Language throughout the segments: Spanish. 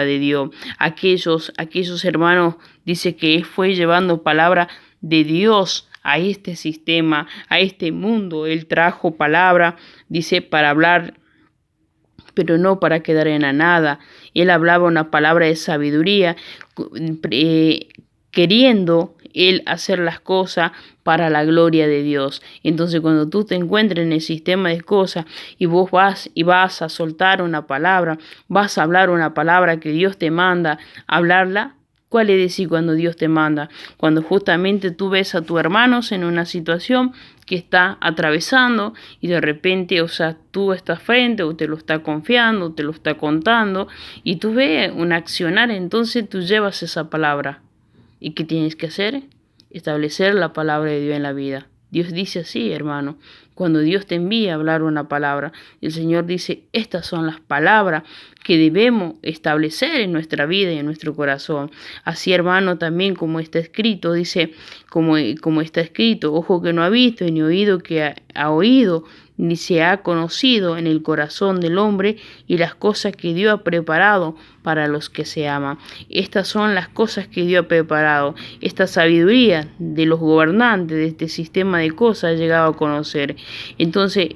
de Dios. Aquellos hermanos, dice que Él fue llevando palabra de Dios a este sistema, a este mundo. Él trajo palabra, dice, para hablar, pero no para quedar en la nada. Él hablaba una palabra de sabiduría, queriendo Él hacer las cosas para la gloria de Dios. Entonces, cuando tú te encuentres en el sistema de cosas y vos vas a soltar una palabra, vas a hablar una palabra que Dios te manda, hablarla. ¿Cuál es decir cuando Dios te manda? Cuando justamente tú ves a tus hermanos en una situación que está atravesando y de repente, o sea, tú estás frente o te lo está confiando, te lo está contando y tú ves un accionar, entonces tú llevas esa palabra. ¿Y qué tienes que hacer? Establecer la palabra de Dios en la vida. Dios dice así, hermano. Cuando Dios te envía a hablar una palabra, el Señor dice, estas son las palabras que debemos establecer en nuestra vida y en nuestro corazón. Así, hermano, también como está escrito, dice, como está escrito, ojo que no ha visto, ni oído que ha oído, ni se ha conocido en el corazón del hombre y las cosas que Dios ha preparado para los que se aman. Estas son las cosas que Dios ha preparado. Esta sabiduría de los gobernantes de este sistema de cosas ha llegado a conocer. Entonces,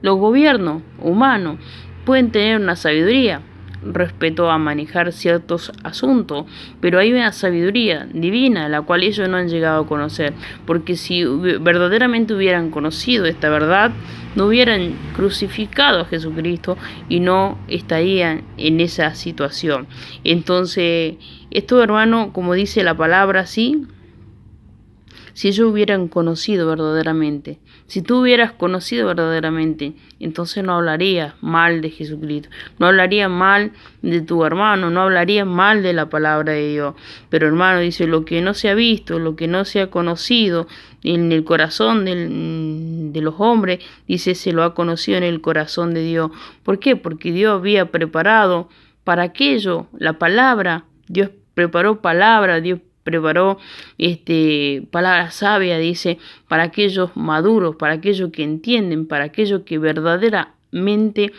los gobiernos humanos pueden tener una sabiduría respecto a manejar ciertos asuntos, pero hay una sabiduría divina la cual ellos no han llegado a conocer, porque si verdaderamente hubieran conocido esta verdad, no hubieran crucificado a Jesucristo y no estarían en esa situación. Entonces, esto, hermano, como dice la palabra, sí, si ellos hubieran conocido verdaderamente, si tú hubieras conocido verdaderamente, entonces no hablarías mal de Jesucristo, no hablarías mal de tu hermano, no hablarías mal de la palabra de Dios. Pero, hermano, dice, lo que no se ha visto, lo que no se ha conocido en el corazón de los hombres, dice, se lo ha conocido en el corazón de Dios. ¿Por qué? Porque Dios había preparado para aquello la palabra, Dios preparó palabra, Dios preparó palabra sabia, dice, para aquellos maduros, para aquellos que entienden, para aquellos que verdaderamente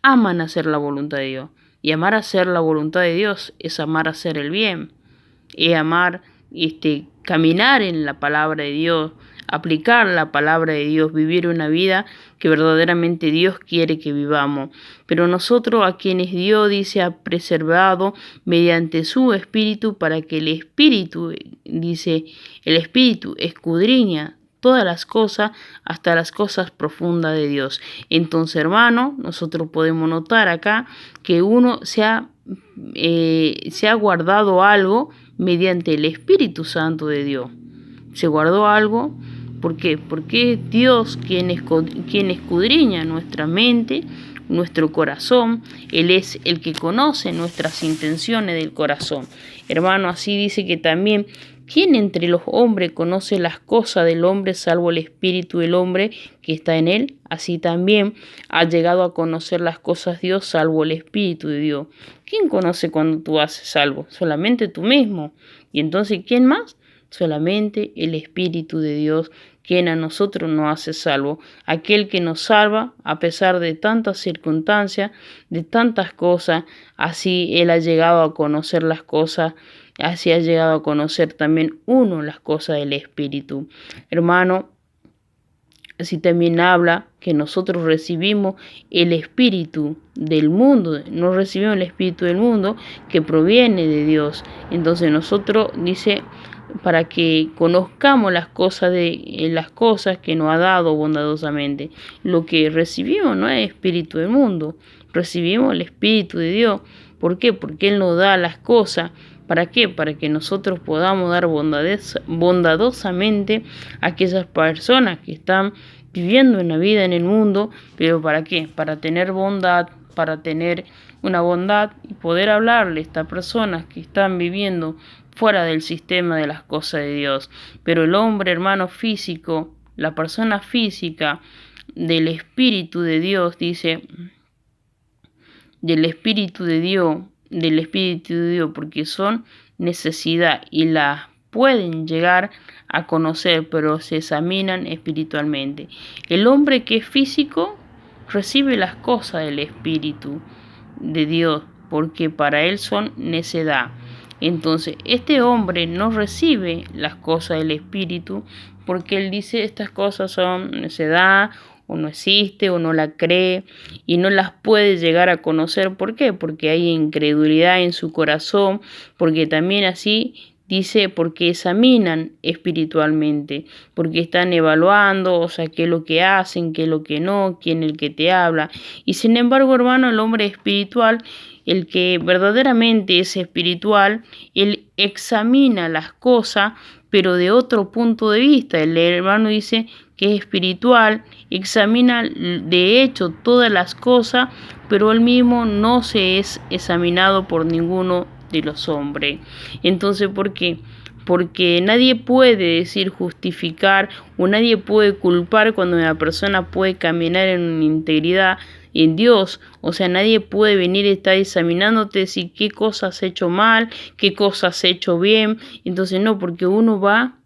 aman hacer la voluntad de Dios. Y amar hacer la voluntad de Dios es amar hacer el bien, es amar caminar en la palabra de Dios, aplicar la palabra de Dios, vivir una vida que verdaderamente Dios quiere que vivamos. Pero nosotros, a quienes Dios dice ha preservado mediante su Espíritu, para que el Espíritu, dice, el Espíritu escudriña todas las cosas, hasta las cosas profundas de Dios. Entonces, hermano, nosotros podemos notar acá que uno se ha guardado algo mediante el Espíritu Santo de Dios. Se guardó algo, ¿por qué? Porque Dios quien escudriña nuestra mente, nuestro corazón. Él es el que conoce nuestras intenciones del corazón. Hermano, así dice que también, ¿quién entre los hombres conoce las cosas del hombre salvo el espíritu del hombre que está en él? Así también ha llegado a conocer las cosas de Dios salvo el espíritu de Dios. ¿Quién conoce cuando tú haces algo? Solamente tú mismo. ¿Y entonces quién más? Solamente el Espíritu de Dios, quien a nosotros nos hace salvo, aquel que nos salva a pesar de tantas circunstancias, de tantas cosas. Así Él ha llegado a conocer las cosas, así ha llegado a conocer también uno las cosas del Espíritu. Hermano, así también habla que nosotros recibimos el espíritu del mundo, no recibimos el espíritu del mundo que proviene de Dios. Entonces nosotros, dice, para que conozcamos las cosas que nos ha dado bondadosamente. Lo que recibimos no es espíritu del mundo, recibimos el Espíritu de Dios. ¿Por qué? Porque Él nos da las cosas. ¿Para qué? Para que nosotros podamos dar bondadosamente a aquellas personas que están viviendo una vida en el mundo. ¿Pero para qué? Para tener bondad, para tener una bondad y poder hablarle a estas personas que están viviendo fuera del sistema de las cosas de Dios. Pero el hombre, hermano, físico, la persona física del Espíritu de Dios, dice, del Espíritu de Dios, porque son necesidad y las pueden llegar a conocer, pero se examinan espiritualmente. El hombre que es físico recibe las cosas del Espíritu de Dios, porque para él son necedad. Entonces, este hombre no recibe las cosas del Espíritu porque él dice estas cosas son necedad, o no existe, o no la cree, y no las puede llegar a conocer. ¿Por qué? Porque hay incredulidad en su corazón, porque también así dice, porque examinan espiritualmente, porque están evaluando, o sea, qué es lo que hacen, qué es lo que no, quién es el que te habla. Y sin embargo, hermano, el hombre espiritual, el que verdaderamente es espiritual, él examina las cosas, pero de otro punto de vista. El hermano dice que es espiritual, examina de hecho todas las cosas, pero él mismo no se es examinado por ninguno de los hombres. Entonces, ¿por qué? Porque nadie puede decir justificar o nadie puede culpar cuando una persona puede caminar en una integridad en Dios. O sea, nadie puede venir y estar examinándote, decir qué cosas has hecho mal, qué cosas has hecho bien. Entonces no, porque uno va,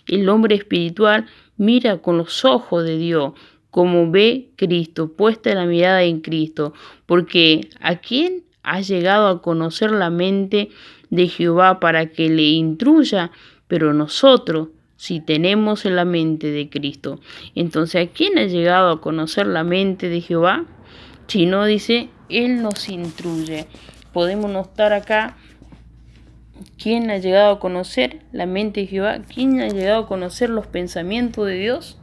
el hombre espiritual mira con los ojos de Dios, como ve Cristo, puesta la mirada en Cristo. Porque ¿a quién ha llegado a conocer la mente de Jehová para que le instruya? Pero nosotros, si tenemos la mente de Cristo. Entonces, ¿a quién ha llegado a conocer la mente de Jehová? Si no, dice, Él nos instruye. Podemos notar acá, ¿quién ha llegado a conocer la mente de Jehová? ¿Quién ha llegado a conocer los pensamientos de Dios?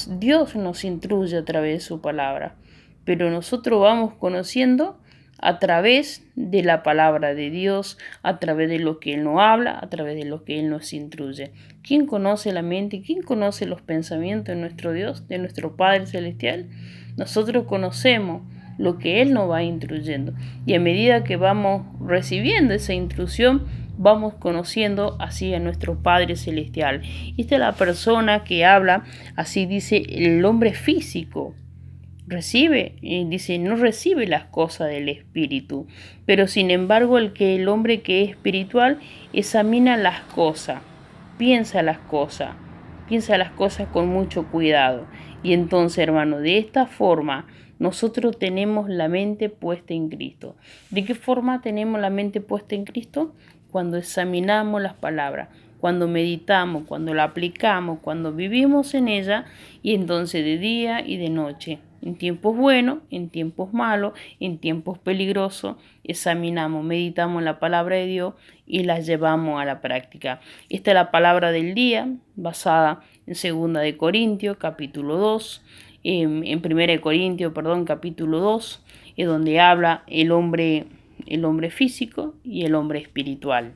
Dios nos instruye a través de su palabra, pero nosotros vamos conociendo a través de la palabra de Dios, a través de lo que Él nos habla, a través de lo que Él nos instruye. ¿Quién conoce la mente? ¿Quién conoce los pensamientos de nuestro Dios, de nuestro Padre Celestial? Nosotros conocemos lo que Él nos va instruyendo, y a medida que vamos recibiendo esa instrucción, vamos conociendo así a nuestro Padre Celestial. Esta es la persona que habla, así dice, el hombre físico recibe, dice, no recibe las cosas del Espíritu, pero sin embargo el hombre que es espiritual examina las cosas, piensa las cosas, piensa las cosas con mucho cuidado. Y entonces, hermano, de esta forma nosotros tenemos la mente puesta en Cristo. ¿De qué forma tenemos la mente puesta en Cristo? Cuando examinamos las palabras, cuando meditamos, cuando la aplicamos, cuando vivimos en ella, y entonces de día y de noche, en tiempos buenos, en tiempos malos, en tiempos peligrosos, examinamos, meditamos la palabra de Dios y la llevamos a la práctica. Esta es la palabra del día, basada en 2 de Corintios, capítulo 2, en 1 de Corintios, capítulo 2, es donde habla el hombre físico y el hombre espiritual.